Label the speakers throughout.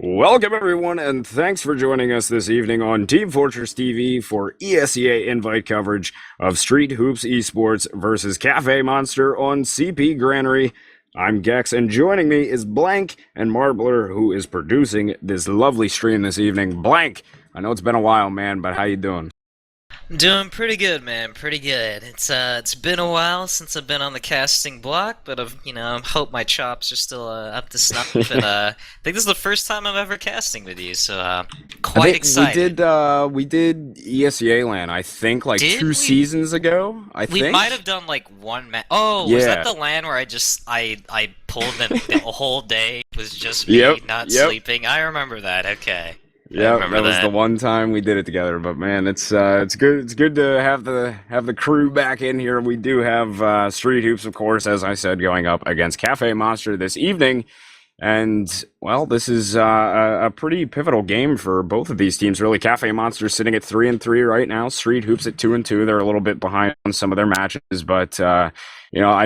Speaker 1: Welcome, everyone, and thanks for joining us this evening on Team Fortress TV for ESEA invite coverage of Street Hoops Esports versus Cafe Monster on CP Granary. I'm Gecks, and joining me is Blank and Marblr, who is producing this lovely stream this evening. Blank, I know it's been a while, man, but how you doing?
Speaker 2: Doing pretty good, man. Pretty good. It's been a while since I've been on the casting block, but I hope my chops are still up to snuff. And I think this is the first time I'm ever casting with you, so quite excited.
Speaker 1: We did ESEA LAN, I think, like
Speaker 2: Did
Speaker 1: two
Speaker 2: we?
Speaker 1: seasons ago. I
Speaker 2: We
Speaker 1: think.
Speaker 2: might have done like one match. Oh, was that
Speaker 1: Yeah.
Speaker 2: the LAN where I pulled them the whole day? It was just me
Speaker 1: Yep.
Speaker 2: not
Speaker 1: Yep.
Speaker 2: sleeping. I remember that. Okay. I
Speaker 1: Yeah,
Speaker 2: remember
Speaker 1: that was
Speaker 2: that.
Speaker 1: the one time we did it together. But man, it's good. It's good to have the crew back in here. We do have Street Hoops, of course, as I said, going up against Cafe Monster this evening. And well, this is a pretty pivotal game for both of these teams. Really, Cafe Monster sitting at 3-3 right now. Street Hoops at 2-2. They're a little bit behind on some of their matches, but I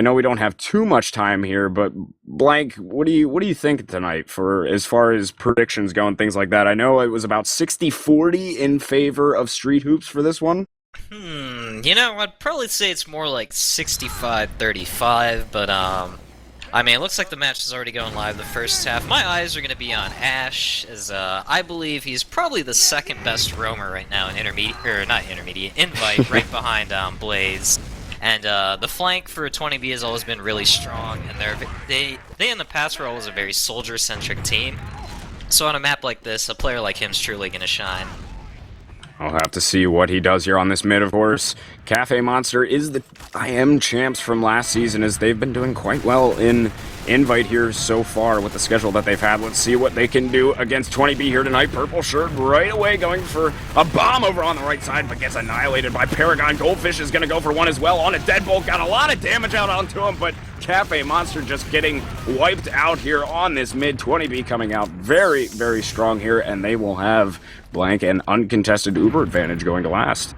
Speaker 1: know we don't have too much time here. But Blank, what do you think tonight for as far as predictions go and things like that? I know it was about 60-40 in favor of Street Hoops for this one.
Speaker 2: I'd probably say it's more like 65-35, but it looks like the match is already going live the first half. My eyes are going to be on Ash, as I believe he's probably the second best roamer right now in invite, right behind Blaze. And the flank for 20B has always been really strong, and they in the past were always a very soldier-centric team. So on a map like this, a player like him is truly going to shine.
Speaker 1: I'll have to see what he does here on this mid, of course. Cafe Monster is the IM champs from last season, as they've been doing quite well in invite here so far with the schedule that they've had. Let's see what they can do against 20B here tonight. Purple shirt right away going for a bomb over on the right side, but gets annihilated by Paragon. Goldfish is going to go for one as well on a deadbolt. Got a lot of damage out onto him, but Cafe Monster just getting wiped out here on this mid. 20B coming out very, very strong here, and they will have Blank an uncontested Uber advantage going to last.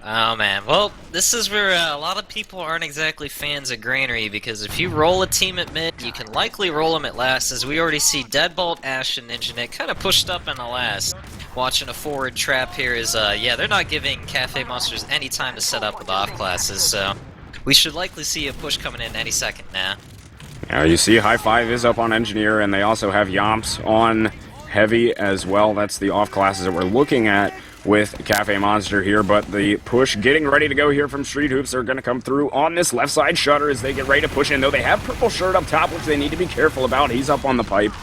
Speaker 2: Oh man, well, this is where a lot of people aren't exactly fans of Granary, because if you roll a team at mid, you can likely roll them at last, as we already see Deadbolt, Ash, and Ninja Nick kind of pushed up in the last. Watching a forward trap here is, they're not giving Cafe Monsters any time to set up with off classes, so we should likely see a push coming in any second now.
Speaker 1: Now you see High Five is up on Engineer, and they also have Yomps on Heavy as well. That's the off classes that we're looking at with Cafe Monster here, but the push getting ready to go here from Street Hoops. They're going to come through on this left side shutter as they get ready to push in, though they have Purple Shirt up top, which they need to be careful about. He's up on the pipe,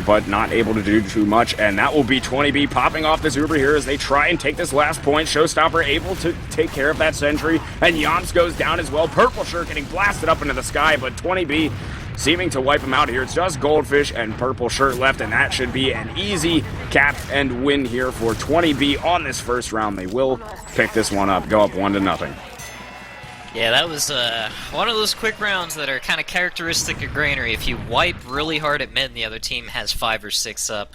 Speaker 1: but not able to do too much, and that will be 20B popping off this Uber here as they try and take this last point. Showstopper able to take care of that sentry, and Yomps goes down as well. Purple Shirt getting blasted up into the sky, but 20B seeming to wipe him out here. It's just Goldfish and Purple Shirt left, and that should be an easy cap and win here for 20B on this first round. They will pick this one up, go up 1-0.
Speaker 2: Yeah, that was one of those quick rounds that are kind of characteristic of Granary. If you wipe really hard at mid and the other team has 5 or 6 up,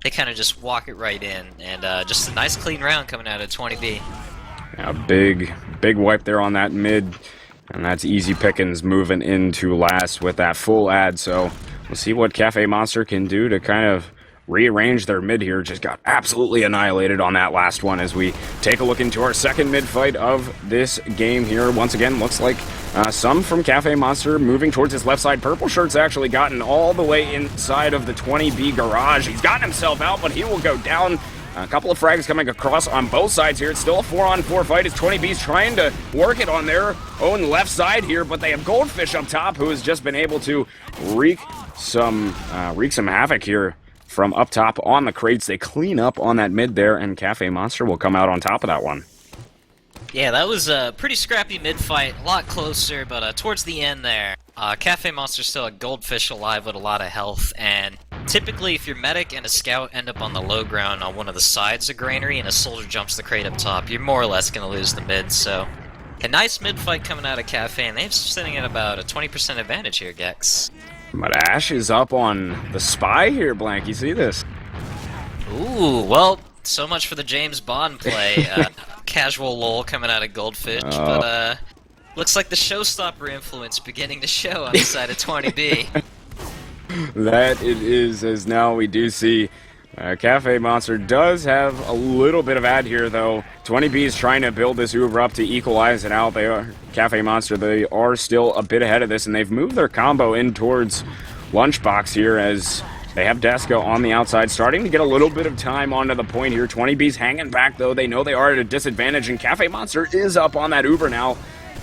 Speaker 2: they kind of just walk it right in. And just a nice clean round coming out of 20B.
Speaker 1: A big wipe there on that mid. And that's easy pickings moving into last with that full ad. So we'll see what Cafe Monster can do to kind of rearrange their mid here. Just got absolutely annihilated on that last one as we take a look into our second mid fight of this game here. Once again, looks like some from Cafe Monster moving towards his left side. Purple Shirt's actually gotten all the way inside of the 20B garage. He's gotten himself out, but he will go down. A couple of frags coming across on both sides here. It's still a 4-on-4 fight as 20B's trying to work it on their own left side here, but they have Goldfish up top, who has just been able to wreak some havoc here from up top on the crates. They clean up on that mid there, and Cafe Monster will come out on top of that one.
Speaker 2: Yeah, that was a pretty scrappy mid-fight, a lot closer, but towards the end there, Cafe Monster's still a Goldfish alive with a lot of health, and typically if your medic and a scout end up on the low ground on one of the sides of Granary and a soldier jumps the crate up top, you're more or less going to lose the mid, so a nice mid-fight coming out of Cafe, and they're sitting at about a 20% advantage here, Gecks.
Speaker 1: But Ash is up on the spy here, Blank. You see this?
Speaker 2: Ooh, well, so much for the James Bond play. Casual lol coming out of Goldfish, but looks like the showstopper influence beginning to show on the side of 20B.
Speaker 1: That it is, as now we do see Cafe Monster does have a little bit of ad here, though. 20B is trying to build this Uber up to equalize it out. Cafe Monster, they are still a bit ahead of this, and they've moved their combo in towards Lunchbox here as they have Deska on the outside, starting to get a little bit of time onto the point here. 20B's hanging back, though. They know they are at a disadvantage, and Cafe Monster is up on that Uber now.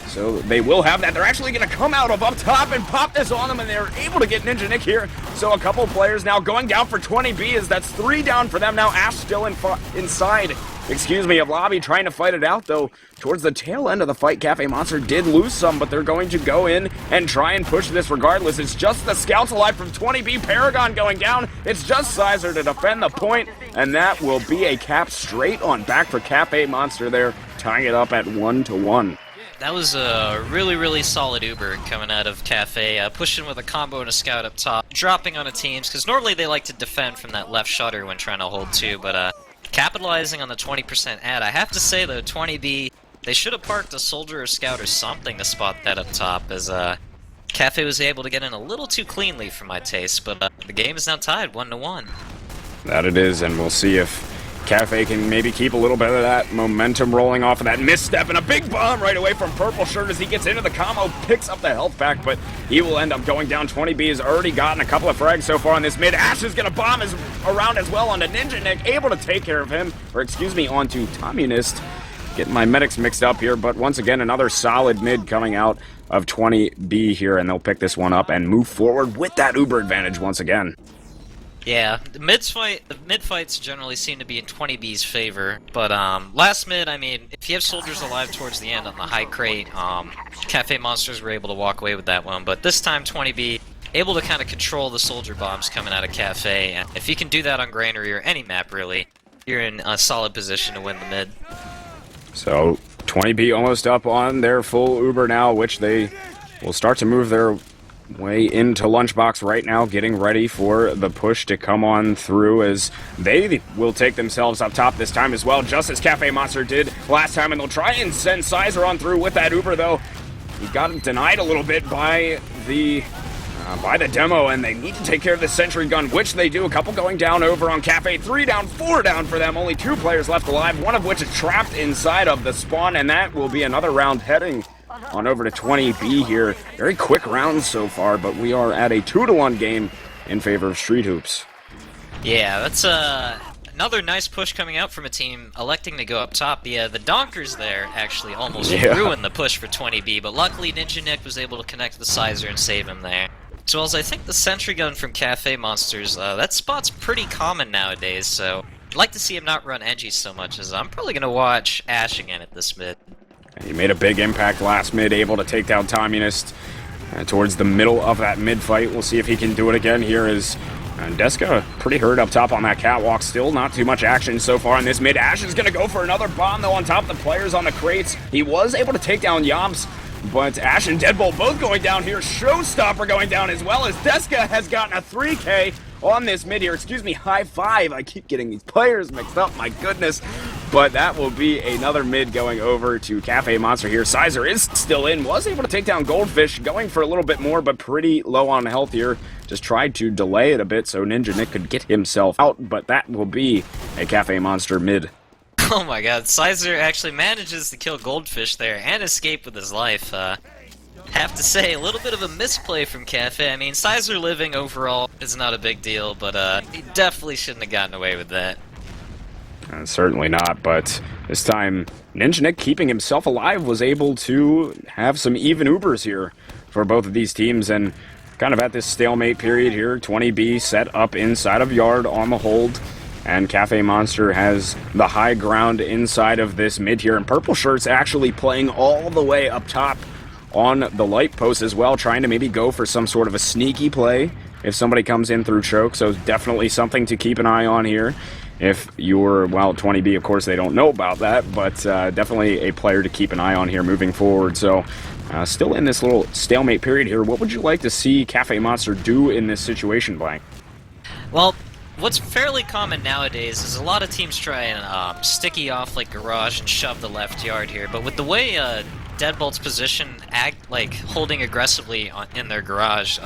Speaker 1: So they will have that. They're actually going to come out of up top and pop this on them, and they're able to get Ninja Nick here. So a couple players now going down for 20B, as that's 3 down for them now. Ash still inside, of Lobby, trying to fight it out, though. Towards the tail end of the fight, Cafe Monster did lose some, but they're going to go in and try and push this regardless. It's just the scouts alive from 20B. Paragon going down. It's just Sizer to defend the point, and that will be a cap straight on back for Cafe Monster there, tying it up at 1-1.
Speaker 2: That was a really, really solid Uber coming out of Cafe, pushing with a combo and a scout up top, dropping on a teams, because normally they like to defend from that left shutter when trying to hold 2, but capitalizing on the 20% ad. I have to say, though, 20B, they should have parked a soldier or scout or something to spot that up top, as Cafe was able to get in a little too cleanly for my taste, but the game is now tied 1-1.
Speaker 1: That it is, and we'll see if Cafe can maybe keep a little bit of that momentum rolling off of that misstep, and a big bomb right away from Purple Shirt as he gets into the combo, picks up the health back, but he will end up going down. 20B has already gotten a couple of frags so far on this mid. Ash is going to bomb around as well onto Ninja Nick, able to take care of him, or onto Communist. Getting my medics mixed up here, but once again, another solid mid coming out of 20B here, and they'll pick this one up and move forward with that Uber advantage once again.
Speaker 2: Yeah, the mid fights generally seem to be in 20B's favor, but last mid, I mean, if you have soldiers alive towards the end on the high crate, Cafe Monsters were able to walk away with that one, but this time 20B able to kind of control the soldier bombs coming out of Cafe, and if you can do that on Granary or any map really, you're in a solid position to win the mid.
Speaker 1: So 20B almost up on their full Uber now, which they will start to move their way into Lunchbox right now, getting ready for the push to come on through, as they will take themselves up top this time as well, just as Cafe Monster did last time, and they'll try and send Sizer on through with that Uber, though. He got denied a little bit by the demo, and they need to take care of the sentry gun, which they do. A couple going down over on Cafe. 3 down, 4 down for them. Only 2 players left alive, one of which is trapped inside of the spawn, and that will be another round heading on over to 20B here. Very quick rounds so far, but we are at a 2-1 game in favor of Street Hoops.
Speaker 2: Yeah, that's another nice push coming out from a team electing to go up top. Yeah, the Donkers there actually almost ruined the push for 20B, but luckily Ninja Nick was able to connect the Sizer and save him there. As well as I think the sentry gun from Cafe Monsters, that spot's pretty common nowadays, so I'd like to see him not run edgy so much, as I'm probably going to watch Ash again at this mid.
Speaker 1: He made a big impact last mid, able to take down Communist towards the middle of that mid fight. We'll see if he can do it again here, as Deska pretty hurt up top on that catwalk. Still not too much action so far in this mid. Ash is going to go for another bomb, though, on top of the players on the crates. He was able to take down Yomps, but Ash and Deadbolt both going down here. Showstopper going down as well, as Deska has gotten a 3K on this mid here. High five. I keep getting these players mixed up, my goodness. But that will be another mid going over to Cafe Monster here. Sizer is still in, was able to take down Goldfish, going for a little bit more, but pretty low on health here. Just tried to delay it a bit so Ninja Nick could get himself out, but that will be a Cafe Monster mid.
Speaker 2: Oh my god, Sizer actually manages to kill Goldfish there and escape with his life. Have to say, a little bit of a misplay from Cafe. I mean, Sizer living overall is not a big deal, but he definitely shouldn't have gotten away with that.
Speaker 1: Certainly not, but this time Ninja Nick, keeping himself alive, was able to have some even Ubers here for both of these teams, and kind of at this stalemate period here, 20B set up inside of Yard on the hold, and Cafe Monster has the high ground inside of this mid here, and Purple Shirt's actually playing all the way up top on the light post as well, trying to maybe go for some sort of a sneaky play if somebody comes in through choke, so definitely something to keep an eye on here. If you're, well, 20B, of course, they don't know about that, but definitely a player to keep an eye on here moving forward. So, still in this little stalemate period here, what would you like to see Cafe Monster do in this situation, Blank?
Speaker 2: Well, what's fairly common nowadays is a lot of teams try and sticky off like Garage and shove the left yard here, but with the way Deadbolt's position, holding aggressively in their Garage,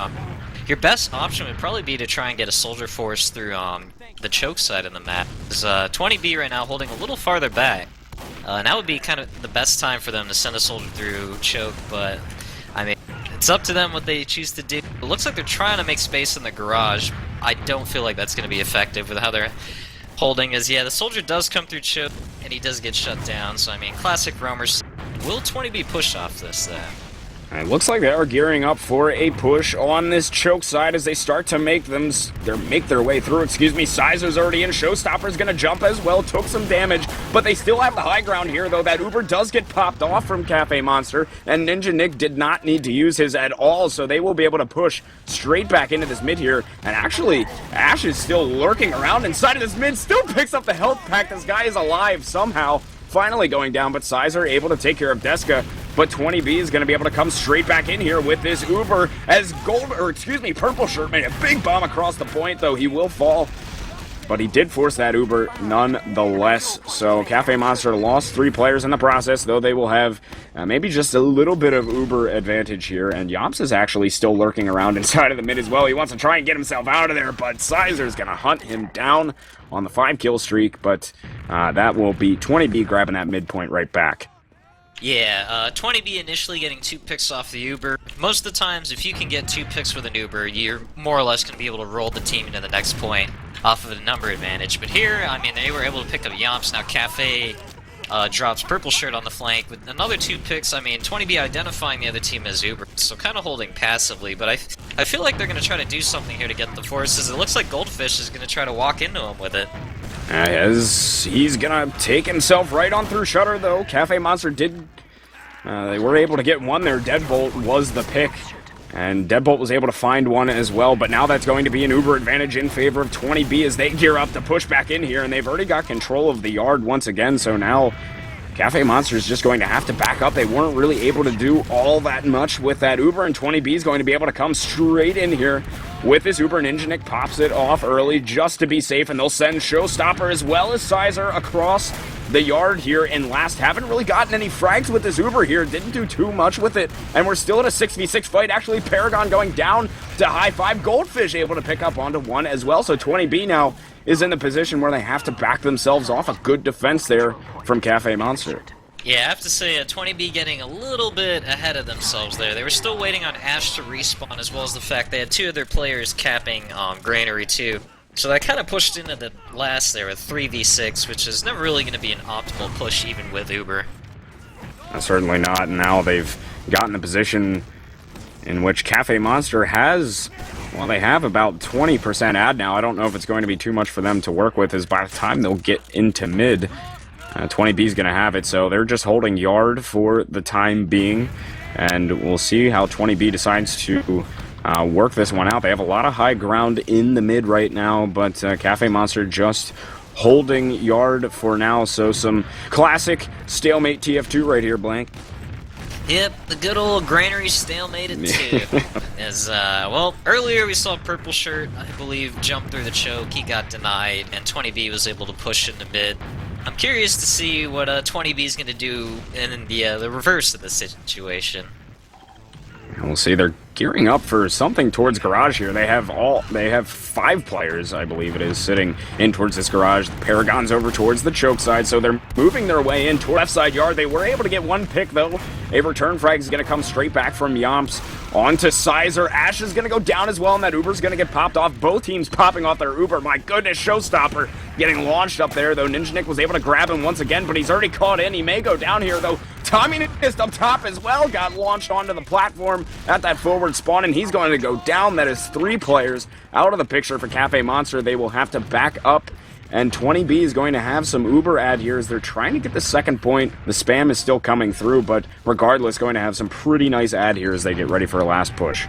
Speaker 2: your best option would probably be to try and get a soldier force through the choke side of the map. Because 20B right now holding a little farther back. And that would be kind of the best time for them to send a soldier through choke, but I mean, it's up to them what they choose to do. It looks like they're trying to make space in the garage. I don't feel like that's going to be effective with how they're holding, as yeah, the soldier does come through choke, and he does get shut down, so I mean, classic roamers. Will 20B push off this, though?
Speaker 1: It looks like they are gearing up for a push on this choke side as they start to make their way through. Sizer's already in. Showstopper's gonna jump as well. Took some damage, but they still have the high ground here, though. That Uber does get popped off from Cafe Monster, and Ninja Nick did not need to use his at all, so they will be able to push straight back into this mid here. And actually, Ash is still lurking around inside of this mid, still picks up the health pack. This guy is alive somehow. Finally going down, but Sizer able to take care of Deska. But 20B is going to be able to come straight back in here with this Uber as Purple Shirt made a big bomb across the point, though he will fall. But he did force that Uber nonetheless. So Cafe Monster lost 3 players in the process, though they will have maybe just a little bit of Uber advantage here. And Yops is actually still lurking around inside of the mid as well. He wants to try and get himself out of there, but Sizer's going to hunt him down on the 5-kill streak. But that will be 20B grabbing that midpoint right back.
Speaker 2: Yeah, 20B initially getting 2 picks off the Uber. Most of the times, if you can get 2 picks with an Uber, you're more or less going to be able to roll the team into the next point off of a number advantage. But here, I mean, they were able to pick up Yomps. Now Cafe drops Purple Shirt on the flank with another 2 picks. I mean, 20B identifying the other team as Uber, so kind of holding passively. But I feel like they're going to try to do something here to get the forces. It looks like Goldfish is going to try to walk into him with it.
Speaker 1: As he's gonna take himself right on through Shutter, though. Cafe Monster did. They were able to get one there. Deadbolt was the pick, and Deadbolt was able to find one as well. But now that's going to be an Uber advantage in favor of 20B as they gear up to push back in here, and they've already got control of the yard once again. So now Cafe Monster is just going to have to back up. They weren't really able to do all that much with that Uber, and 20B is going to be able to come straight in here with this Uber. Ninja Nick pops it off early just to be safe, and they'll send Showstopper as well as Sizer across the yard here. And last, haven't really gotten any frags with this Uber here, didn't do too much with it, and we're still in a 6v6 fight. Actually, Paragon going down to high 5. Goldfish able to pick up onto 1 as well, so 20B now is in the position where they have to back themselves off. A good defense there from Cafe Monster.
Speaker 2: Yeah, I have to say, 20B getting a little bit ahead of themselves there. They were still waiting on Ash to respawn, as well as the fact they had 2 of their players capping Granary too. So that kind of pushed into the last there with 3v6, which is never really going to be an optimal push even with Uber.
Speaker 1: Certainly not. Now they've gotten the position in which Cafe Monster has, well, they have about 20% ad now. I don't know if it's going to be too much for them to work with, as by the time they'll get into mid, 20B is going to have it, so they're just holding yard for the time being, and we'll see how 20B decides to work this one out. They have a lot of high ground in the mid right now, but Cafe Monster just holding yard for now, so some classic stalemate TF2 right here, Blank.
Speaker 2: Yep, the good old Granary stalemated too. As, well, earlier we saw Purple Shirt, I believe, jump through the choke, he got denied, and 20B was able to push into mid. I'm curious to see what 20B is going to do in the reverse of the situation.
Speaker 1: We'll see. They're gearing up for something towards garage here. They have 5 players, I believe it is, sitting in towards this garage. The Paragon's over towards the choke side, so they're moving their way in toward left side yard. They were able to get 1 pick, though. A return frag is going to come straight back from Yomps onto Sizer. Ash is going to go down as well, and that Uber's going to get popped off. Both teams popping off their Uber. My goodness, Showstopper getting launched up there, though. Ninja Nick was able to grab him once again, but he's already caught in. He may go down here, though. Tommy just up top as well, got launched onto the platform at that forward spawn, and he's going to go down. That is 3 players out of the picture for Cafe Monster. They will have to back up, and 20B is going to have some Uber ad here as they're trying to get the second point. The spam is still coming through, but regardless, going to have some pretty nice ad here as they get ready for a last push.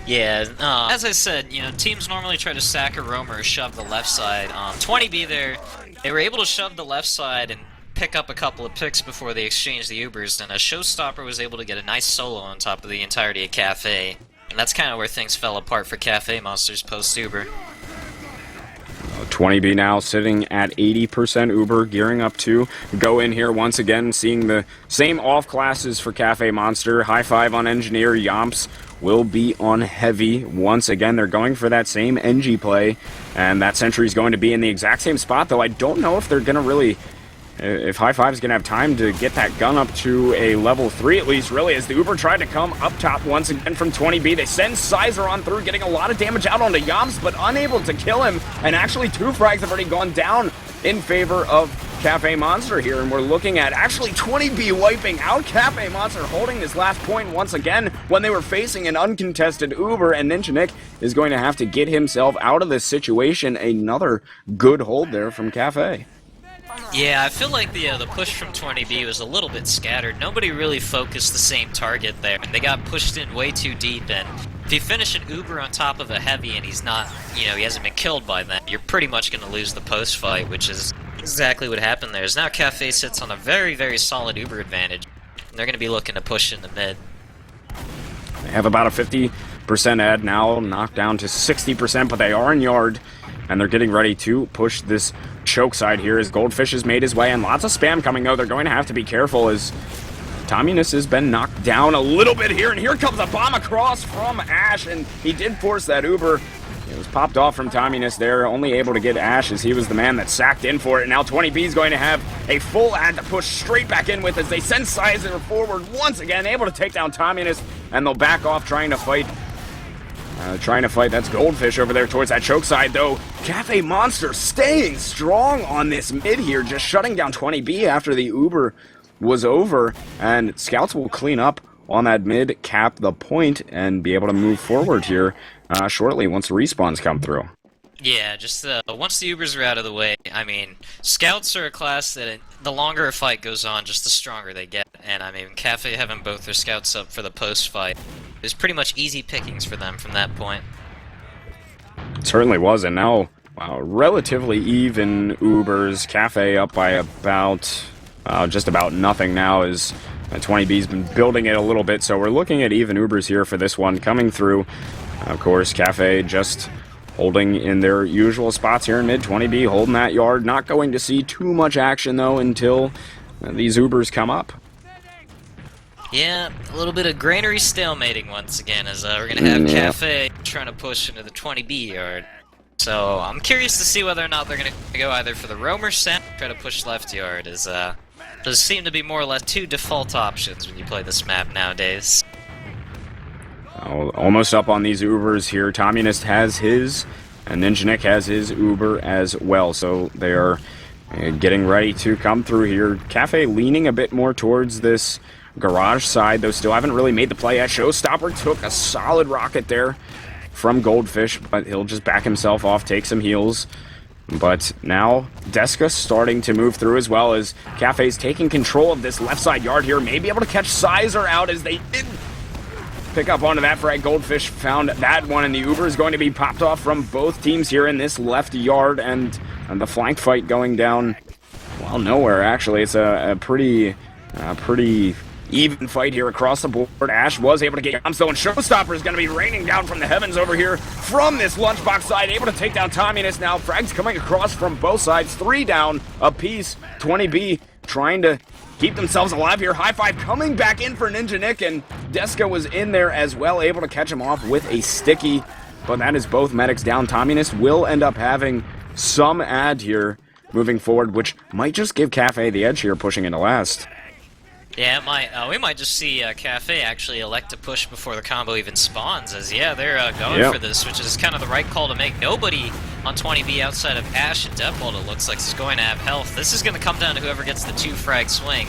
Speaker 2: Yeah, as I said, you know, teams normally try to sack a roamer or shove the left side. 20B there, they were able to shove the left side and pick up a couple of picks before they exchanged the Ubers, and a Showstopper was able to get a nice solo on top of the entirety of Cafe. And that's kind of where things fell apart for Cafe Monsters post-Uber.
Speaker 1: 20B now sitting at 80% Uber, gearing up to go in here once again, seeing the same off classes for Cafe Monster. High five on Engineer. Yomps will be on Heavy once again. They're going for that same NG play, and that Sentry is going to be in the exact same spot, though I don't know if they're going to really... If High Five's going to have time to get that gun up to a level 3 at least, really, as the Uber tried to come up top once again from 20B. They send Sizer on through, getting a lot of damage out onto Yomps, but unable to kill him. And actually 2 frags have already gone down in favor of Cafe Monster here. And we're looking at actually 20B wiping out Cafe Monster, holding this last point once again when they were facing an uncontested Uber. And Ninja Nick is going to have to get himself out of this situation. Another good hold there from Cafe.
Speaker 2: Yeah, I feel like the push from 20B was a little bit scattered. Nobody really focused the same target there, and they got pushed in way too deep. And if you finish an Uber on top of a Heavy and he's not, he hasn't been killed by them, you're pretty much going to lose the post fight, which is exactly what happened there. As now Cafe sits on a very, very solid Uber advantage, and they're going to be looking to push in the mid.
Speaker 1: They have about a 50% ad now, knocked down to 60%, but they are in yard. And they're getting ready to push this choke side here as Goldfish has made his way. And lots of spam coming, though. They're going to have to be careful as Tomminus has been knocked down a little bit here. And here comes a bomb across from Ash. And he did force that Uber. It was popped off from Tomminus there. Only able to get Ash as he was the man that sacked in for it. And now 20B is going to have a full ad to push straight back in with as they send Sizer forward once again. Able to take down Tomminus. And they'll back off trying to fight. That's Goldfish over there towards that choke side, though. Cafe Monster staying strong on this mid here, just shutting down 20B after the Uber was over. And Scouts will clean up on that mid, cap the point, and be able to move forward here shortly once the respawns come through.
Speaker 2: Yeah, just once the Ubers are out of the way, I mean, Scouts are a class that the longer a fight goes on, just the stronger they get. And I mean, Cafe having both their Scouts up for the post fight, it was pretty much easy pickings for them from that point.
Speaker 1: It certainly was, and now relatively even Ubers. Cafe up by about just about nothing now as 20B's been building it a little bit, so we're looking at even Ubers here for this one coming through. Of course, Cafe just holding in their usual spots here in mid. 20B holding that yard. Not going to see too much action, though, until these Ubers come up.
Speaker 2: Yeah, a little bit of granary stalemating once again, as we're going to have Cafe trying to push into the 20B yard. So I'm curious to see whether or not they're going to go either for the roamer set or try to push left yard, as those seem to be more or less 2 default options when you play this map nowadays.
Speaker 1: Almost up on these Ubers here. Tomminist has his, and Ninja Nick has his Uber as well. So they are getting ready to come through here. Cafe leaning a bit more towards this garage side, though still haven't really made the play yet. Showstopper took a solid rocket there from Goldfish, but he'll just back himself off, take some heals. But now Deska starting to move through as well as Cafe's taking control of this left side yard here. Maybe able to catch Sizer out as they did pick up onto that frag. Goldfish found that one, and the Uber is going to be popped off from both teams here in this left yard, and the flank fight going down, well, nowhere actually. It's a pretty even fight here across the board. Ash was able to get Yomps, though, and Showstopper is going to be raining down from the heavens over here from this lunchbox side, able to take down Tomminus now. Frags coming across from both sides, 3 down apiece. 20B trying to keep themselves alive here. High five coming back in for Ninja Nick, and Deska was in there as well, able to catch him off with a sticky, but that is both medics down. Tomminus will end up having some ad here moving forward, which might just give Cafe the edge here pushing into last.
Speaker 2: Yeah, it might. We might just see Cafe actually elect to push before the combo even spawns, as yeah, they're going for this, which is kind of the right call to make. Nobody on 20B outside of Ash and Deadbolt, it looks like, is going to have health. This is going to come down to whoever gets the 2-frag swing,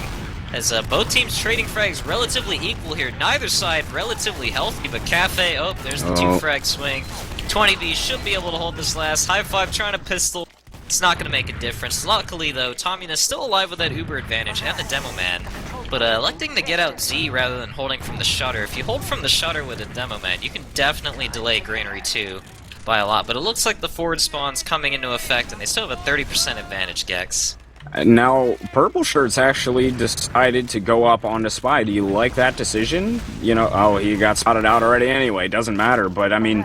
Speaker 2: as both teams trading frags relatively equal here. Neither side relatively healthy, but Cafe, oh, there's the 2-frag swing. 20B should be able to hold this last. High five trying to pistol. It's not going to make a difference. Luckily, though, Tomminus still alive with that Uber advantage and the Demo Man, but electing to get out Z rather than holding from the shutter. If you hold from the shutter with a Demo Man, you can definitely delay Granary 2 by a lot, but it looks like the forward spawn's coming into effect, and they still have a 30% advantage, Gecks.
Speaker 1: Now, Purple Shirts actually decided to go up on the spy. Do you like that decision? You know, oh, he got spotted out already anyway. Doesn't matter. But, I mean,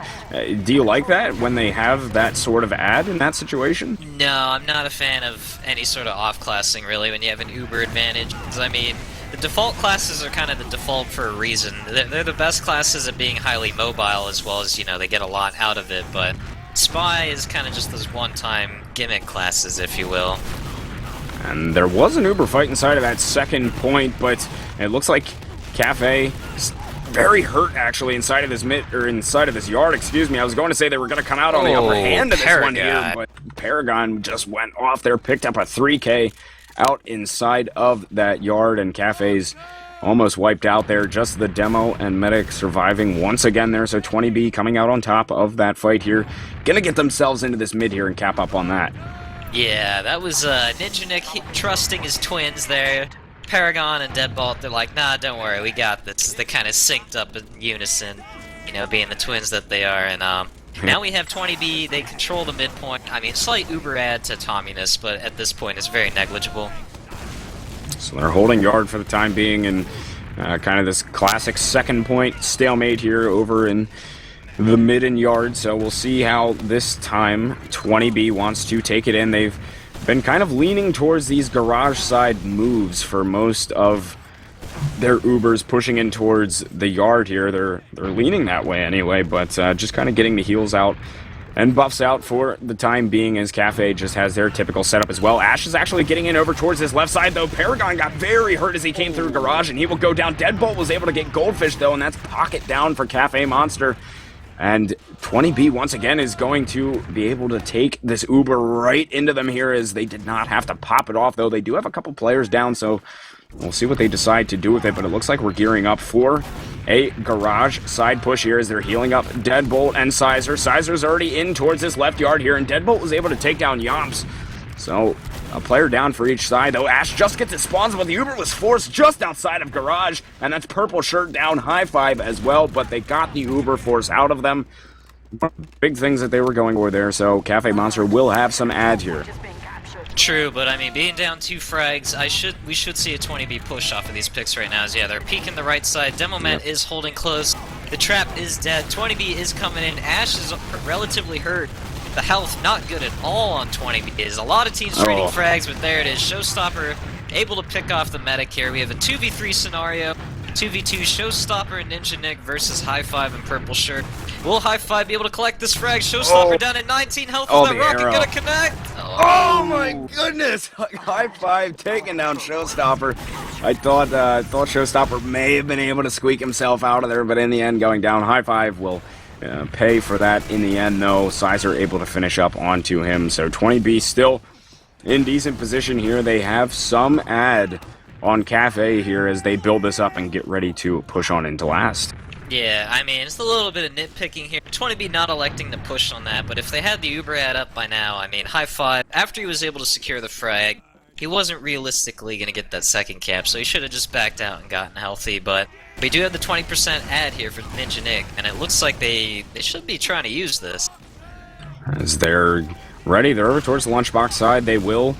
Speaker 1: do you like that when they have that sort of ad in that situation?
Speaker 2: No, I'm not a fan of any sort of off-classing, really, when you have an Uber advantage. 'Cause, I mean, the default classes are kind of the default for a reason. They're the best classes at being highly mobile, as well as, you know, they get a lot out of it. But Spy is kind of just those one-time gimmick classes, if you will.
Speaker 1: And there was an Uber fight inside of that second point, but it looks like Cafe is very hurt actually inside of this inside of this yard. Excuse me. I was going to say they were going to come out on the upper hand of this one here, but Paragon just went off there, picked up a 3K out inside of that yard, and Cafe's almost wiped out there. Just the demo and medic surviving once again there. So 20B coming out on top of that fight here, gonna get themselves into this mid here and cap up on that.
Speaker 2: Yeah, that was Ninja Nick trusting his twins there. Paragon and Deadbolt, they're like, nah, don't worry, we got this. They kind of synced up in unison, you know, being the twins that they are. And now we have 20B, they control the midpoint. I mean, slight Uber add to Tomminess, but at this point it's very negligible.
Speaker 1: So they're holding yard for the time being, and kind of this classic second point stalemate here over in the mid and yard. So we'll see how this time 20B wants to take it in. They've been kind of leaning towards these garage side moves for most of their Ubers, pushing in towards the yard here. They're leaning that way anyway, but just kind of getting the heals out and buffs out for the time being, as Cafe just has their typical setup as well. Ash is actually getting in over towards his left side, though. Paragon got very hurt as he came through garage, and he will go down. Deadbolt was able to get Goldfish, though, and that's pocket down for Cafe Monster. And 20B, once again, is going to be able to take this Uber right into them here, as they did not have to pop it off, though. They do have a couple players down, so we'll see what they decide to do with it. But it looks like we're gearing up for a garage side push here as they're healing up Deadbolt and Sizer. Sizer's already in towards this left yard here, and Deadbolt was able to take down Yomps. So a player down for each side, though. Ash just gets his spawns, but the Uber was forced just outside of garage, and that's Purple Shirt down high five as well, but they got the Uber force out of them. Big things that they were going for there, so Cafe Monster will have some ads here.
Speaker 2: True, but I mean, being down 2 frags, we should see a 20B push off of these picks right now. As, yeah, they're peeking the right side. Demomet is holding close. The trap is dead. 20B is coming in. Ash is relatively hurt. The health not good at all on 20B. There's a lot of teams trading frags, but there it is. Showstopper able to pick off the medic here. We have a 2v3 scenario. 2v2 Showstopper and Ninja Nick versus High Five and Purple Shirt. Will High Five be able to collect this frag? Showstopper down at 19 health. Is that rocket gonna connect?
Speaker 1: Oh my goodness! High Five taking down Showstopper. I thought Showstopper may have been able to squeak himself out of there, but in the end, going down. High Five will pay for that in the end, though. Sizer able to finish up onto him. So 20B still in decent position here. They have some ad on Cafe here as they build this up and get ready to push on into last.
Speaker 2: Yeah, I mean, it's a little bit of nitpicking here. 20B not electing to push on that, but if they had the Uber ad up by now, I mean, High Five, after he was able to secure the frag, he wasn't realistically going to get that second cap, so he should have just backed out and gotten healthy, but we do have the 20% ad here for Ninja Nick, and it looks like they should be trying to use this.
Speaker 1: As they're ready, they're over towards the lunchbox side. They will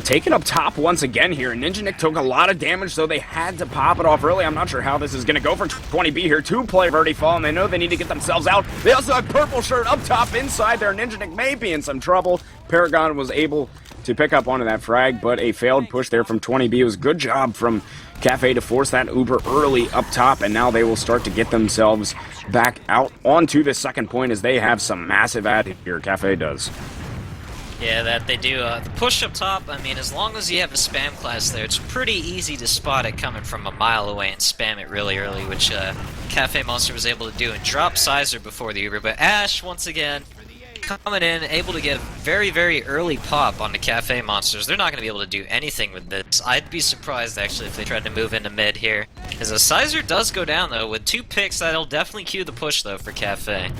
Speaker 1: take it up top once again here. Ninja Nick took a lot of damage, so they had to pop it off early. I'm not sure how this is going to go for 20B here. 2 players already fallen. They know they need to get themselves out. They also have Purple Shirt up top inside there. Ninja Nick may be in some trouble. Paragon was able to pick up onto that frag, but a failed push there from 20B. It was a good job from Cafe to force that Uber early up top, and now they will start to get themselves back out onto the second point as they have some massive ad here. Cafe does.
Speaker 2: Yeah, that they do. The push up top, I mean, as long as you have a spam class there, it's pretty easy to spot it coming from a mile away and spam it really early, which Cafe Monster was able to do and drop Sizer before the Uber. But Ash, once again, coming in, able to get a very, very early pop on the Cafe Monsters. They're not going to be able to do anything with this. I'd be surprised, actually, if they tried to move into mid here. As a Sizer does go down, though, with 2 picks, that'll definitely cue the push, though, for Cafe.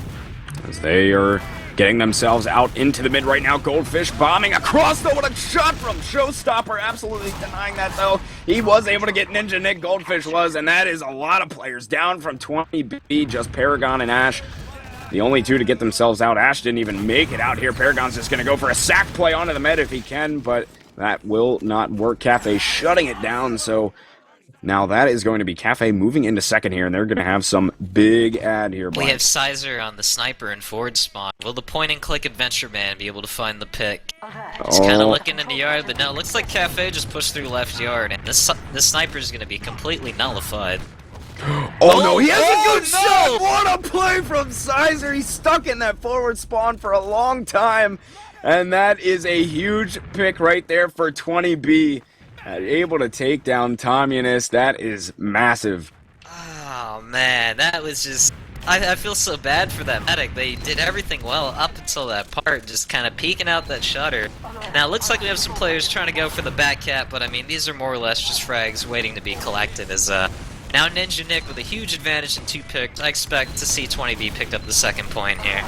Speaker 1: As they are getting themselves out into the mid right now. Goldfish bombing across, though. What a shot from Showstopper. Absolutely denying that, though. He was able to get Ninja Nick. Goldfish was, and that is a lot of players down from 20B. Just Paragon and Ash, the only 2 to get themselves out. Ash didn't even make it out here. Paragon's just going to go for a sack play onto the mid if he can, but That will not work. Cafe shutting it down, so now that is going to be Cafe moving into second here, and they're going to have some big ad here.
Speaker 2: We have Sizer on the sniper and forward spawn. Will the point-and-click adventure man be able to find the pick? He's kind of looking in the yard, but no, it looks like Cafe just pushed through left yard, and this sniper is going to be completely nullified.
Speaker 1: Oh no, he has a good shot! What a play from Sizer! He's stuck in that forward spawn for a long time, and that is a huge pick right there for 20B. Able to take down Communist. That is massive.
Speaker 2: Oh man, that was just... I feel so bad for that medic. They did everything well up until that part, just kind of peeking out that shutter. Now it looks like we have some players trying to go for the back cap, but I mean, these are more or less just frags waiting to be collected as now Ninja Nick with a huge advantage in 2 picks. I expect to see 20B picked up the second point here.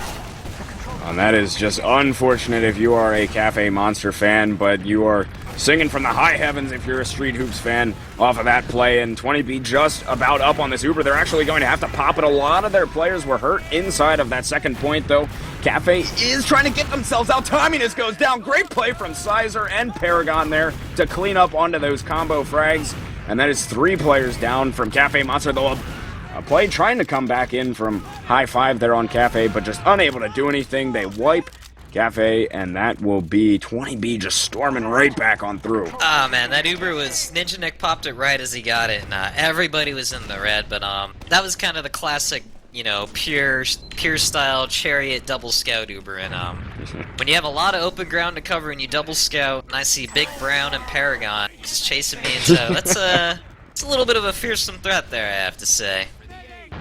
Speaker 1: And that is just unfortunate if you are a Cafe Monster fan, but you are singing from the high heavens if you're a Street Hoops fan off of that play. And 20B just about up on this Uber. They're actually going to have to pop it. A lot of their players were hurt inside of that second point, though. Cafe is trying to get themselves out. Communist goes down. Great play from Sizer and Paragon there to clean up onto those combo frags. And that is 3 players down from Cafe Monster, though. A play trying to come back in from high 5 there on Cafe, but just unable to do anything. They wipe Cafe, and that will be 20B just storming right back on through.
Speaker 2: Ah, man, that Uber was... Ninja Nick popped it right as he got it, and everybody was in the red, but that was kind of the classic, you know, pure style chariot double scout Uber, and when you have a lot of open ground to cover and you double scout, and I see Big Brown and Paragon just chasing me in tow, that's a little bit of a fearsome threat there, I have to say.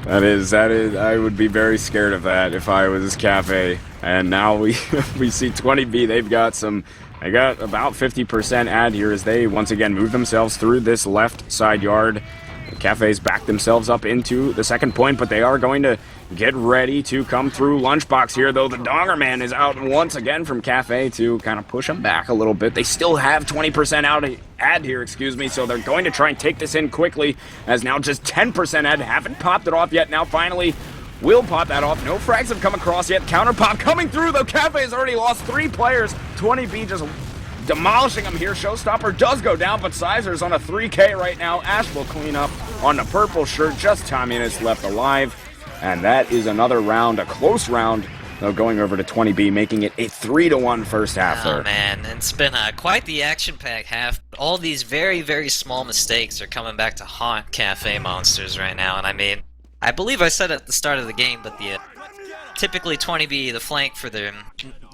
Speaker 1: That is, I would be very scared of that if I was Cafe. And now we see 20B, they got about 50% ad here as they once again move themselves through this left side yard. The Cafe's back themselves up into the second point, but they are going to get ready to come through Lunchbox here, though the Donger Man is out once again from Cafe to kind of push them back a little bit. They still have 20% ad here, so they're going to try and take this in quickly, as now just 10% ad, haven't popped it off yet. Now finally will pop that off. No frags have come across yet. Counter pop coming through, though Cafe has already lost 3 players. 20B just demolishing them here. Showstopper does go down, but Sizer's on a 3K right now. Ash will clean up on the purple shirt. Just Communist left alive. And that is another round, a close round, though, going over to 20B, making it a 3-1 first half there.
Speaker 2: Oh, man, it's been quite the action-packed half. All these very, very small mistakes are coming back to haunt Cafe Monsters right now. And I mean, I believe I said at the start of the game, but typically 20B, the flank for them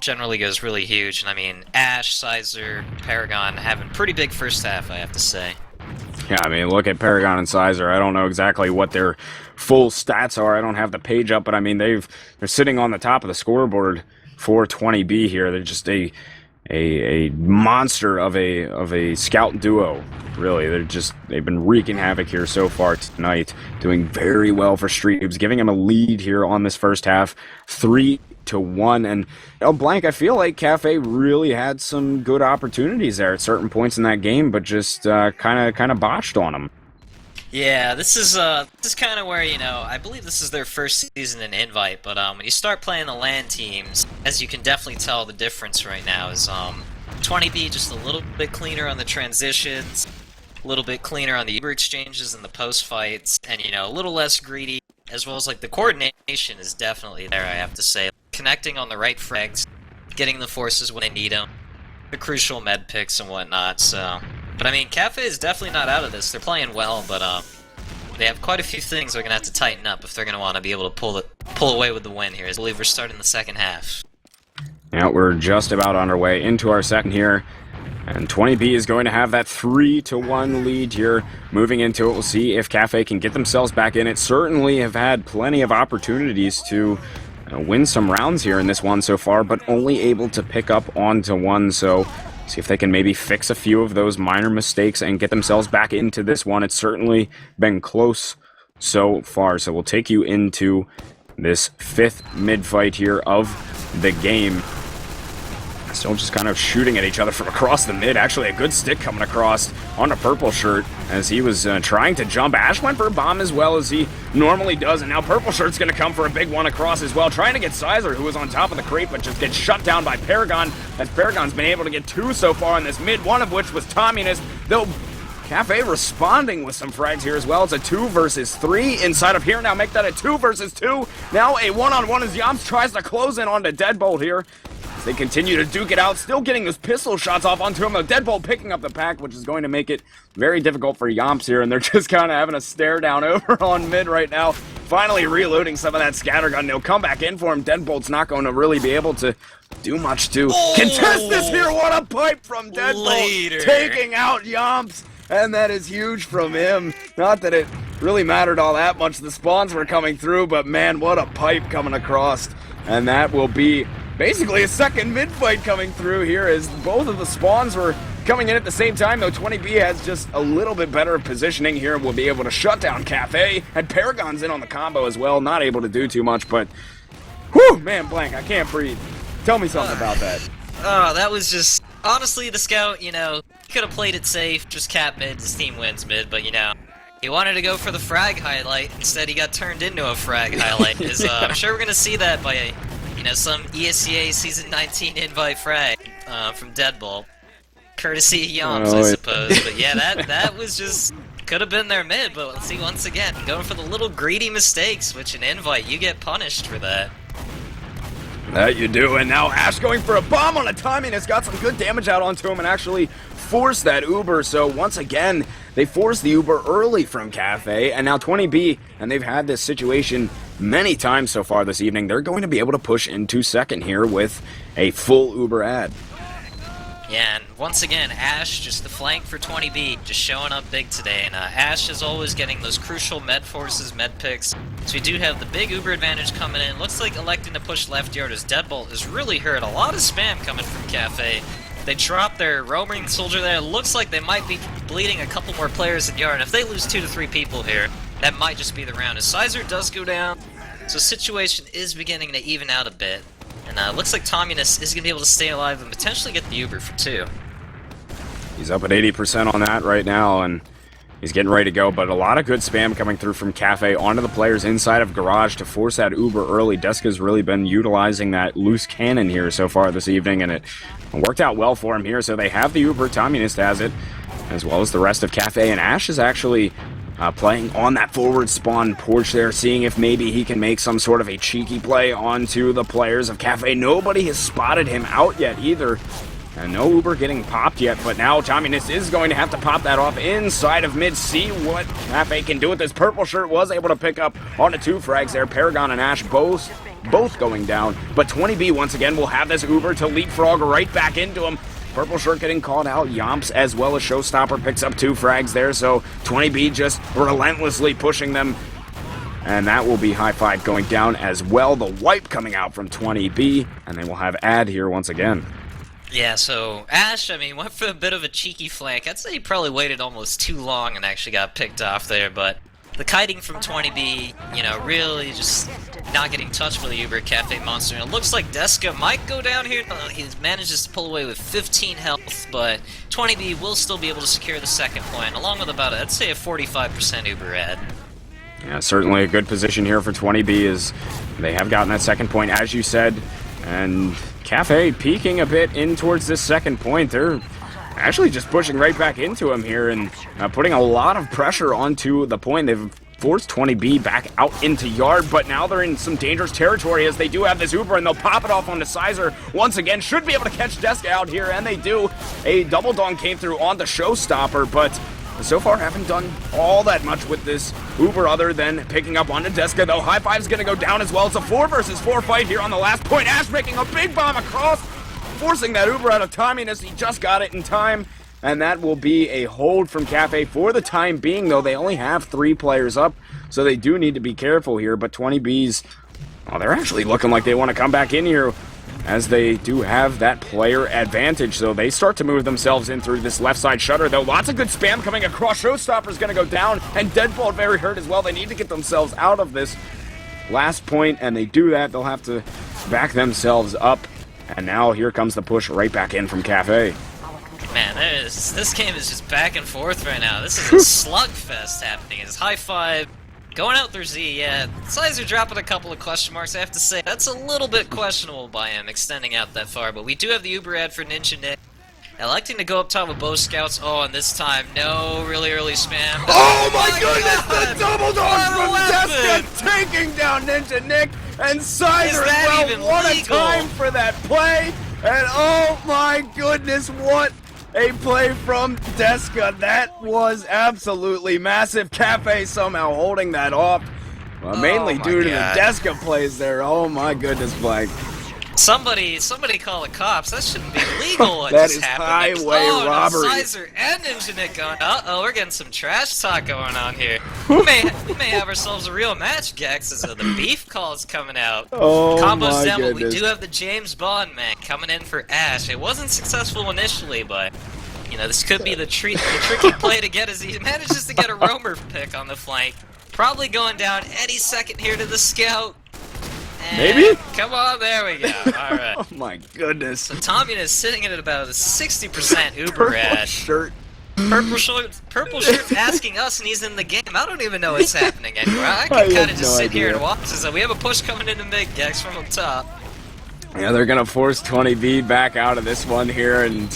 Speaker 2: generally goes really huge. And I mean, Ash, Sizer, Paragon having pretty big first half, I have to say.
Speaker 1: Yeah, I mean, look at Paragon and Sizer. I don't know exactly what their full stats are. I don't have the page up, but I mean, they're sitting on the top of the scoreboard for 20B here. They're just a monster of a scout duo. Really, they've been wreaking havoc here so far tonight, doing very well for Street Hoops, giving them a lead here on this first half, 3-1. And Blank, I feel like Cafe really had some good opportunities there at certain points in that game, but just kind of botched on them.
Speaker 2: Yeah, this is kind of where, you know, I believe this is their first season in Invite, but when you start playing the LAN teams, as you can definitely tell, the difference right now is 20B just a little bit cleaner on the transitions, a little bit cleaner on the Uber exchanges and the post fights, and, you know, a little less greedy, as well as, like, the coordination is definitely there, I have to say. Connecting on the right frags, getting the forces when they need them, the crucial med picks and whatnot, so... But I mean, Cafe is definitely not out of this. They're playing well, but they have quite a few things they're going to have to tighten up if they're going to want to be able to pull away with the win here. I believe we're starting the second half.
Speaker 1: Yeah, we're just about on our way into our second here. And 20B is going to have that 3-1 lead here. Moving into it, we'll see if Cafe can get themselves back in it. Certainly have had plenty of opportunities to win some rounds here in this one so far, but only able to pick up onto one, so... See if they can maybe fix a few of those minor mistakes and get themselves back into this one. It's certainly been close so far. So we'll take you into this 5th mid-fight here of the game. Still just kind of shooting at each other from across the mid. Actually, a good stick coming across on a purple shirt as he was trying to jump. Ash went for a bomb as well as he normally does, and now purple shirt's going to come for a big one across as well, trying to get Sizer, who was on top of the crate, but just gets shut down by Paragon, as Paragon's been able to get 2 so far in this mid, one of which was Tomminess, though Cafe responding with some frags here as well. It's a 2 versus 3 inside of here. Now make that a 2 versus 2. Now a 1-on-1 as Yamps tries to close in onto Deadbolt here. As they continue to duke it out, still getting those pistol shots off onto him. Deadbolt picking up the pack, which is going to make it very difficult for Yamps here. And they're just kind of having a stare down over on mid right now. Finally reloading some of that scattergun. They'll come back in for him. Deadbolt's not going to really be able to do much to contest this here. What a pipe from Deadbolt, taking out Yamps. And that is huge from him. Not that it really mattered all that much. The spawns were coming through, but man, what a pipe coming across. And that will be basically a second mid-fight coming through here as both of the spawns were coming in at the same time, though 20B has just a little bit better positioning here and will be able to shut down Cafe. And Paragon's in on the combo as well, not able to do too much, but whew, man, Blank, I can't breathe. Tell me something about that.
Speaker 2: Oh, that was just... Honestly, the scout, you know, he could have played it safe, just cap mid, his team wins mid, but, you know, he wanted to go for the frag highlight. Instead, he got turned into a frag highlight. I'm sure we're going to see that by, you know, some ESEA Season 19 invite frag from Deadbolt. Courtesy of Yams, I suppose. But yeah, that was just... Could have been their mid, but let's see, once again, going for the little greedy mistakes, which an invite, you get punished for that.
Speaker 1: That you do, and now Ash going for a bomb on a timing has got some good damage out onto him and actually forced that Uber. So once again, they forced the Uber early from Cafe, and now 20B, and they've had this situation many times so far this evening. They're going to be able to push into second here with a full Uber ad.
Speaker 2: Yeah, and once again, Ash, just the flank for 20B, just showing up big today. And Ash is always getting those crucial med forces, med picks. So we do have the big Uber advantage coming in. Looks like electing to push left yard as Deadbolt has really hurt. A lot of spam coming from Cafe. They dropped their roaming soldier there. It looks like they might be bleeding a couple more players in yard. And if they lose 2 to 3 people here, that might just be the round. As Sizer does go down, so situation is beginning to even out a bit. And looks like Tomminess is going to be able to stay alive and potentially get the Uber for 2.
Speaker 1: He's up at 80% on that right now, and he's getting ready to go, but a lot of good spam coming through from Cafe onto the players inside of Garage to force that Uber early. Deska's really been utilizing that loose cannon here so far this evening, and it worked out well for him here, so they have the Uber. Tomminess has it, as well as the rest of Cafe, and Ash is actually... playing on that forward spawn porch there, seeing if maybe he can make some sort of a cheeky play onto the players of Cafe. Nobody has spotted him out yet either, and no Uber getting popped yet, but now Tomminess is going to have to pop that off inside of mid. See what Cafe can do with this. Purple shirt was able to pick up onto 2 frags there. Paragon and Ash both going down, but 20B once again will have this Uber to leapfrog right back into him. Purple shirt getting called out. Yamps as well as Showstopper picks up 2 frags there, so 20B just relentlessly pushing them. And that will be high five going down as well. The wipe coming out from 20B, and they will have ad here once again.
Speaker 2: Yeah, so Ash, I mean, went for a bit of a cheeky flank. I'd say he probably waited almost too long and actually got picked off there, but the kiting from 20B, you know, really just not getting touched by the Uber Cafe Monster. And it looks like Deska might go down here. He manages to pull away with 15 health, but 20B will still be able to secure the second point, along with about, I'd say, a 45% Uber ad.
Speaker 1: Yeah, certainly a good position here for 20B as they have gotten that second point, as you said. And Cafe peeking a bit in towards this second point. They're actually just pushing right back into him here and putting a lot of pressure onto the point. They've forced 20B back out into yard, but now they're in some dangerous territory as they do have this Uber, and they'll pop it off onto Sizer once again. Should be able to catch Deska out here, and they do. A double dong came through on the Showstopper, but so far haven't done all that much with this Uber other than picking up onto Deska, though. High Five's going to go down as well. It's a 4 versus 4 fight here on the last point. Ash making a big bomb across, forcing that Uber out of timing as he just got it in time. And that will be a hold from Cafe for the time being, though. They only have 3 players up, so they do need to be careful here. But 20B's, well, they're actually looking like they want to come back in here as they do have that player advantage. So they start to move themselves in through this left side shutter, though. Lots of good spam coming across. Showstopper's going to go down, and Deadbolt very hurt as well. They need to get themselves out of this last point, and they do that. They'll have to back themselves up And now here comes the push right back in from Cafe.
Speaker 2: Man, this game is just back and forth right now. This is a slugfest happening. It's high five. Going out through Z, yeah. Sizer dropping a couple of question marks, I have to say. That's a little bit questionable by him, extending out that far. But we do have the Uber ad for Ninja Nick. Electing to go up top with both scouts. Oh, and this time, no really early spam.
Speaker 1: Oh my goodness, the double dodge from Deska taking down Ninja Nick. And Sizer as well, what a time for that play. And oh my goodness, what a play from Deska. That was absolutely massive. Cafe somehow holding that off. Mainly due to the Deska plays there. Oh my goodness, Blake.
Speaker 2: Somebody call the cops. That shouldn't be legal what
Speaker 1: that
Speaker 2: just
Speaker 1: is
Speaker 2: happened.
Speaker 1: highway robbery.
Speaker 2: Sizer and Ninja Nick going, uh-oh, we're getting some trash talk going on here. we may have ourselves a real match, Gecks, as the beef call is coming out.
Speaker 1: Oh
Speaker 2: Combos
Speaker 1: my
Speaker 2: down, but
Speaker 1: goodness.
Speaker 2: we do have the James Bond man coming in for Ash. It wasn't successful initially, but you know, this could be the tricky play to get as he manages to get a roamer pick on the flank. Probably going down any second here to the scout. And
Speaker 1: maybe?
Speaker 2: Come on, there we go. Alright.
Speaker 1: Oh my goodness.
Speaker 2: So Tommy is sitting at about a 60% Uber ad.
Speaker 1: Shirt.
Speaker 2: Purple shirt asking us, and he's in the game. I don't even know what's happening anymore. I can kind of just sit here and watch. So we have a push coming into mid, Gecks from up top.
Speaker 1: Yeah, they're gonna force 20B back out of this one here, and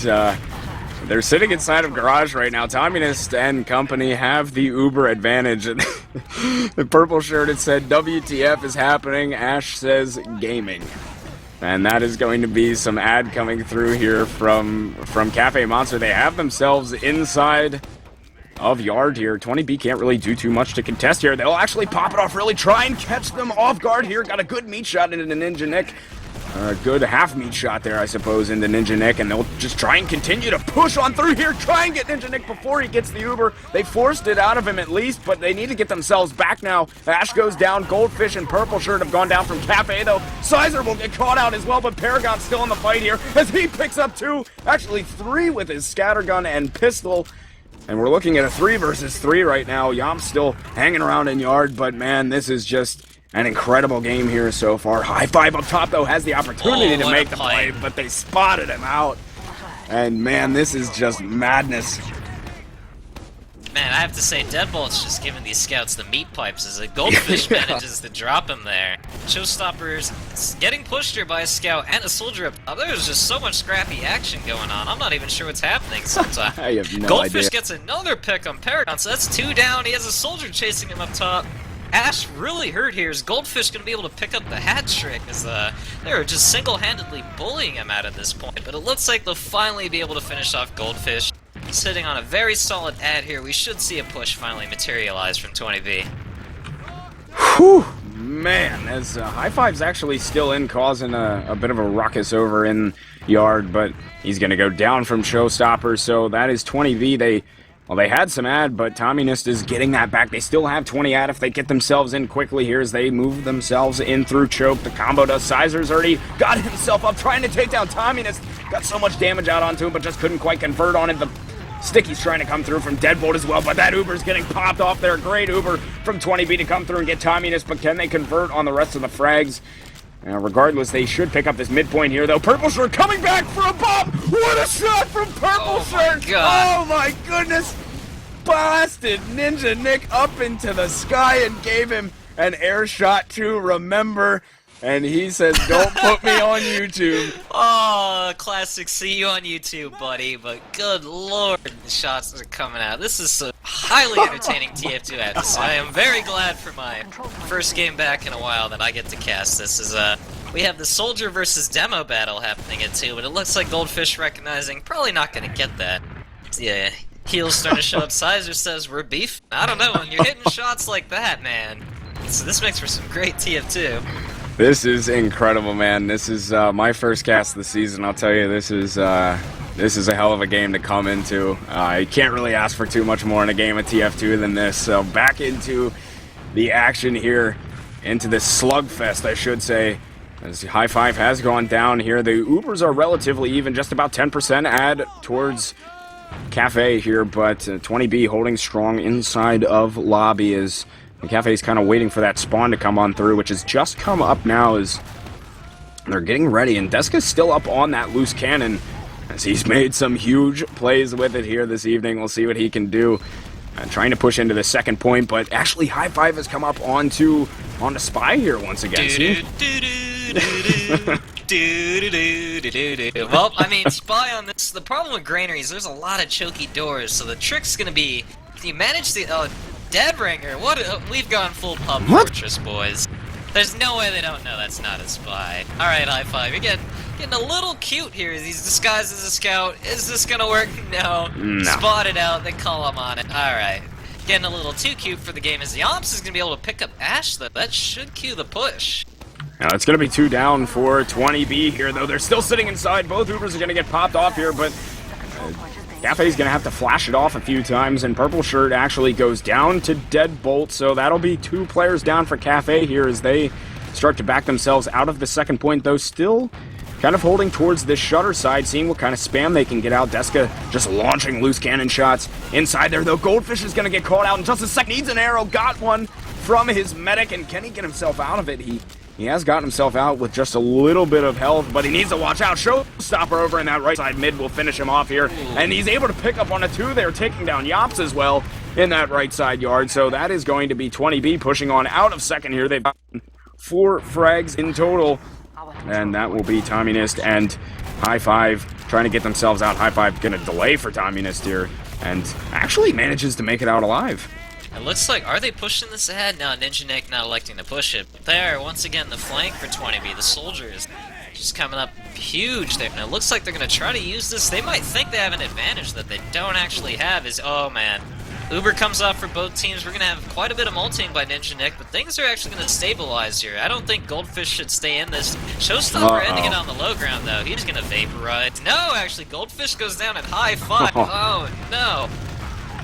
Speaker 1: they're sitting inside of garage right now. Communist and company have the Uber advantage. And the purple shirt, it said WTF is happening. Ash says gaming. And that is going to be some ad coming through here from Cafe Monster. They have themselves inside of yard here. 20B can't really do too much to contest here. They'll actually pop it off, really try and catch them off guard here. Got a good meat shot into Ninja Nick. A good half-meat shot there, I suppose, into Ninja Nick, and they'll just try and continue to push on through here, try and get Ninja Nick before he gets the Uber. They forced it out of him at least, but they need to get themselves back now. Ash goes down, Goldfish and Purple Shirt have gone down from Cafe, though. Sizer will get caught out as well, but Paragon's still in the fight here as he picks up actually three with his scattergun and pistol. And we're looking at a 3 versus 3 right now. Yomp's still hanging around in yard, but man, this is just an incredible game here so far. High five up top, though, has the opportunity to make the play, but they spotted him out. And man, this is just madness.
Speaker 2: Man, I have to say, Deadbolt's just giving these scouts the meat pipes as a Goldfish manages to drop him there. Showstopper's getting pushed here by a scout and a soldier up top. There's just so much scrappy action going on. I'm not even sure what's happening sometimes.
Speaker 1: I have no
Speaker 2: Goldfish
Speaker 1: idea.
Speaker 2: gets another pick on Paragon, so that's 2 down. He has a soldier chasing him up top. Ash really hurt here. Is Goldfish going to be able to pick up the hat trick? As they're just single-handedly bullying him at this point. But it looks like they'll finally be able to finish off Goldfish. Sitting on a very solid ad here. We should see a push finally materialize from 20B.
Speaker 1: Whew, man, as High Five's actually still in, causing a bit of a ruckus over in yard, but he's going to go down from Showstopper, so that is 20B. They had some ad, but Communist is getting that back. They still have 20 ad if they get themselves in quickly here as they move themselves in through choke. The combo does. Sizer's already got himself up trying to take down Communist. Got so much damage out onto him, but just couldn't quite convert on it. The Sticky's trying to come through from Deadbolt as well, but that Uber's getting popped off there. Great Uber from 20B to come through and get Communist, but can they convert on the rest of the frags? Regardless, they should pick up this midpoint here, though. Purple Shirt coming back for a bomb! What a shot from Purple Shirt! Oh my goodness! Blasted Ninja Nick up into the sky and gave him an air shot to remember. And he says, don't put me on YouTube.
Speaker 2: Oh, classic. See you on YouTube, buddy. But good lord, the shots are coming out. This is a highly entertaining TF2 ad. So I am very glad for my first game back in a while that I get to cast this. We have the Soldier versus Demo battle happening at 2, but it looks like Goldfish recognizing probably not going to get that. Yeah, heels starting to show up. Sizer says we're beef. I don't know. When you're hitting shots like that, man, this makes for some great TF2.
Speaker 1: This is incredible, man. This is my first cast of the season. I'll tell you, this is a hell of a game to come into. You can't really ask for too much more in a game of TF2 than this. So back into the action here, into this slugfest, I should say. As High Five has gone down here, the Ubers are relatively even, just about 10% add towards Cafe here, but 20B holding strong inside of lobby as the Cafe's kind of waiting for that spawn to come on through, which has just come up now as They're getting ready, and Deska's still up on that loose cannon as he's made some huge plays with it here this evening. We'll see what he can do. Trying to push into the second point, but actually High Five has come up onto Spy here once again.
Speaker 2: Well, I mean, Spy on this. The problem with granaries, there's a lot of choky doors, so the trick's gonna be, if you manage the Dead Ringer. We've gone full pub fortress, boys. There's no way they don't know that's not a spy. All right, High Five. You're getting a little cute here. He's disguised as a scout. Is this gonna work? No. Spotted out. They call him on it. All right. Getting a little too cute for the game. As the Ops is gonna be able to pick up Ash, though. That should cue the push.
Speaker 1: Now it's going to be 2 down for 20B here, though. They're still sitting inside. Both Ubers are going to get popped off here, but Cafe's going to have to flash it off a few times, and Purple Shirt actually goes down to Deadbolt, so that'll be 2 players down for Cafe here as they start to back themselves out of the second point, though still kind of holding towards this shutter side, seeing what kind of spam they can get out. Deska just launching loose cannon shots inside there, though. Goldfish is going to get caught out in just a second. Needs an arrow, got one from his medic, and can he get himself out of it? He has gotten himself out with just a little bit of health, but he needs to watch out. Showstopper over in that right side mid will finish him off here, and he's able to pick up on a 2 there, taking down Yops as well in that right side yard. So that is going to be 20B pushing on out of second here. They've got 4 frags in total, and that will be Tommynist and High Five trying to get themselves out. High Five going to delay for Tommynist here, and actually manages to make it out alive.
Speaker 2: It looks like, are they pushing this ahead? No, Ninja Nick not electing to push it. But there, once again, the flank for 20B. The soldiers just coming up huge there. Now, it looks like they're going to try to use this. They might think they have an advantage that they don't actually have. Oh, man. Uber comes off for both teams. We're going to have quite a bit of multing by Ninja Nick, but things are actually going to stabilize here. I don't think Goldfish should stay in this. Showstopper ending it on the low ground, though. He's going to vaporize. No, actually, Goldfish goes down at High Five. Oh, no.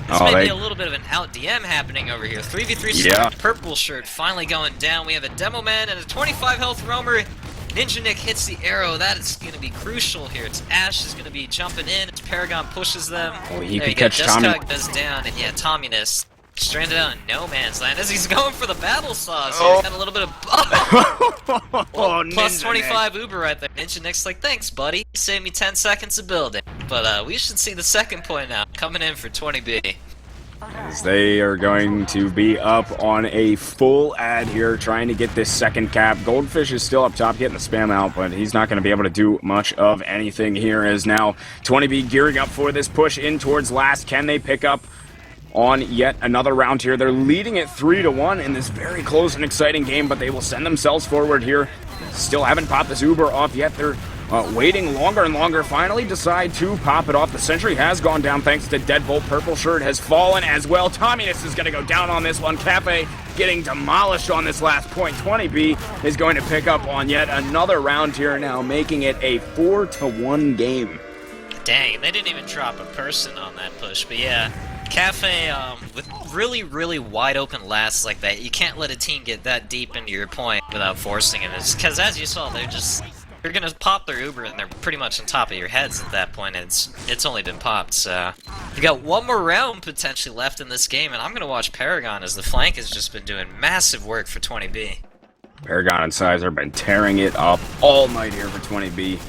Speaker 2: This may be a little bit of an out-DM happening over here. 3v3 Purple Shirt finally going down. We have a Demo Man and a 25 health Roamer. Ninja Nick hits the arrow. That is going to be crucial here. It's Ash is going to be jumping in. It's Paragon pushes them.
Speaker 1: Oh, he can catch Tommy.
Speaker 2: Goes down, and yeah, Tommyness stranded out in no man's land as he's going for the battle saws here. Got a little bit of plus 25 Uber right there. Ninja Nick's like, thanks, buddy. You saved me 10 seconds of building. But we should see the second point now coming in for 20B.
Speaker 1: As they are going to be up on a full ad here, trying to get this second cap. Goldfish is still up top, getting the spam out, but he's not going to be able to do much of anything here, as now 20B gearing up for this push in towards last. Can they pick up on yet another round here? They're leading it 3-1 in this very close and exciting game, but they will send themselves forward here. Still haven't popped this Uber off yet. They're waiting longer and longer, finally decide to pop it off. The sentry has gone down thanks to Deadbolt. Purple Shirt has fallen as well. Tommyness is going to go down on this one. Cafe getting demolished on this last point. 20B is going to pick up on yet another round here now, making it a 4-1 game.
Speaker 2: Dang, they didn't even drop a person on that push, but yeah. Cafe, with really, really wide open lasts like that, you can't let a team get that deep into your point without forcing it. Because as you saw, they're gonna pop their Uber and they're pretty much on top of your heads at that point, and it's only been popped, so you got one more round potentially left in this game, and I'm gonna watch Paragon as the flank has just been doing massive work for 20B.
Speaker 1: Paragon and Sizer have been tearing it up all night here for 20B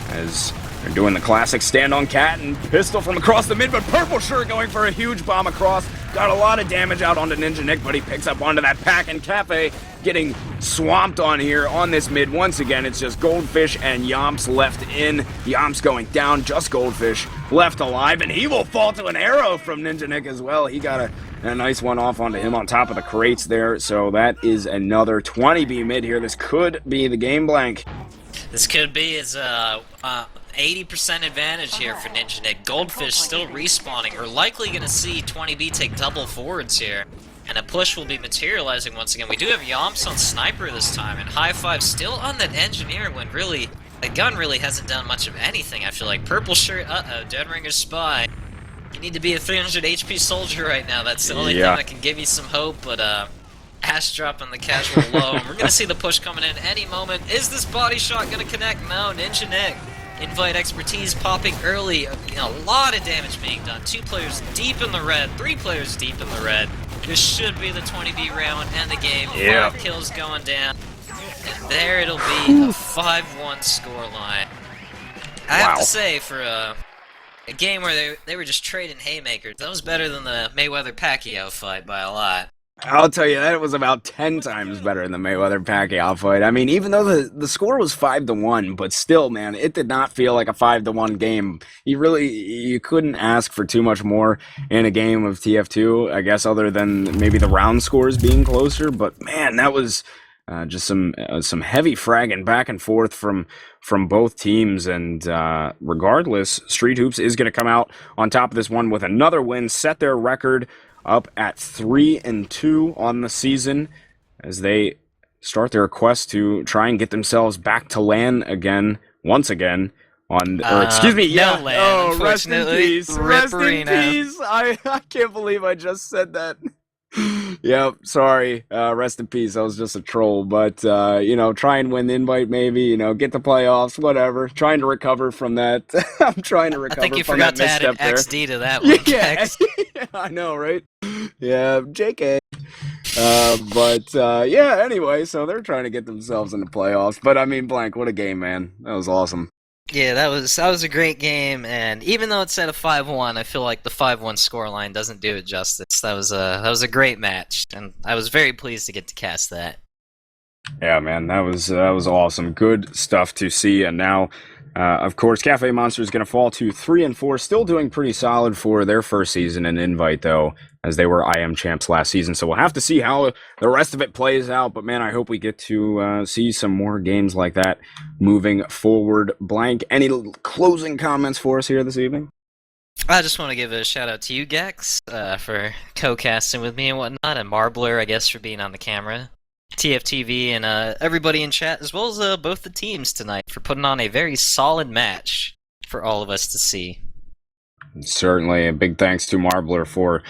Speaker 1: as they're doing the classic stand on cat and pistol from across the mid, but Purple Shirt going for a huge bomb across. Got a lot of damage out onto Ninja Nick, but he picks up onto that pack, and Cafe getting swamped on here on this mid. Once again, it's just Goldfish and Yomps left in. Yomps going down, just Goldfish left alive, and he will fall to an arrow from Ninja Nick as well. He got a nice one off onto him on top of the crates there, so that is another 20B mid here. This could be the game blank.
Speaker 2: This could be his 80% advantage here for Ninja Nick. Goldfish still respawning. We're likely going to see 20B take double forwards here, and a push will be materializing once again. We do have Yomps on Sniper this time, and High Five still on that Engineer when really, the gun really hasn't done much of anything, I feel like. Purple Shirt, Dead Ringer Spy. You need to be a 300 HP soldier right now. That's the only thing that can give you some hope, but Ash dropping the casual low. We're going to see the push coming in any moment. Is this body shot going to connect? No, Ninja Nick. Invite expertise popping early. A lot of damage being done. 2 players deep in the red. 3 players deep in the red. This should be the 20B round and the game. 5 kills going down. there it'll be a 5-1 scoreline. I have to
Speaker 1: Wow.
Speaker 2: say, for a game where they were just trading haymakers, that was better than the Mayweather-Pacquiao fight by a lot.
Speaker 1: I'll tell you that it was about 10 times better than the Mayweather Pacquiao fight. I mean, even though the score was 5-1, but still, man, it did not feel like a 5-1 game. You couldn't ask for too much more in a game of TF2, I guess, other than maybe the round scores being closer. But man, that was just some heavy fragging back and forth from both teams. And regardless, Street Hoops is going to come out on top of this one with another win, set their record up at 3-2 on the season as they start their quest to try and get themselves back to LAN again, once again. Or excuse me,
Speaker 2: no
Speaker 1: yeah.
Speaker 2: LAN,
Speaker 1: Oh, rest in
Speaker 2: unfortunately.
Speaker 1: peace.
Speaker 2: Rip
Speaker 1: Rest in
Speaker 2: Arena.
Speaker 1: peace. I can't believe I just said that. Yep, sorry. Rest in peace. I was just a troll, but try and win the invite, maybe. Get the playoffs, whatever. Trying to recover from that. I'm trying to
Speaker 2: I
Speaker 1: recover
Speaker 2: think you
Speaker 1: from
Speaker 2: forgot
Speaker 1: that
Speaker 2: to add an
Speaker 1: misstep there.
Speaker 2: XD to that one,
Speaker 1: Yeah,
Speaker 2: Gecks.
Speaker 1: I know, right? Yeah, JK. Yeah, anyway, so they're trying to get themselves in the playoffs. But I mean, Blank, what a game, man. That was awesome.
Speaker 2: Yeah, that was a great game, and even though it's at a 5-1, I feel like the 5-1 scoreline doesn't do it justice. That was a great match, and I was very pleased to get to cast that.
Speaker 1: Yeah, man, that was awesome. Good stuff to see. And now, of course, Cafe Monster is going to fall to 3-4, still doing pretty solid for their first season in Invite, though, as they were IM champs last season. So we'll have to see how the rest of it plays out. But man, I hope we get to see some more games like that moving forward. Blank, any closing comments for us here this evening?
Speaker 2: I just want to give a shout out to you, Gecks, for co-casting with me and whatnot, and Marblr, I guess, for being on the camera. TFTV and everybody in chat, as well as both the teams tonight, for putting on a very solid match for all of us to see.
Speaker 1: Certainly, a big thanks to Marblr for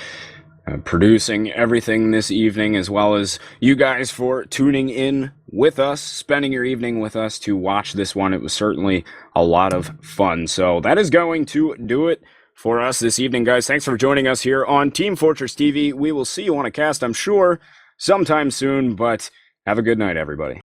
Speaker 1: producing everything this evening, as well as you guys for tuning in with us, spending your evening with us to watch this one. It was certainly a lot of fun. So that is going to do it for us this evening, guys. Thanks for joining us here on Team Fortress TV. We will see you on a cast, I'm sure, sometime soon, but have a good night, everybody.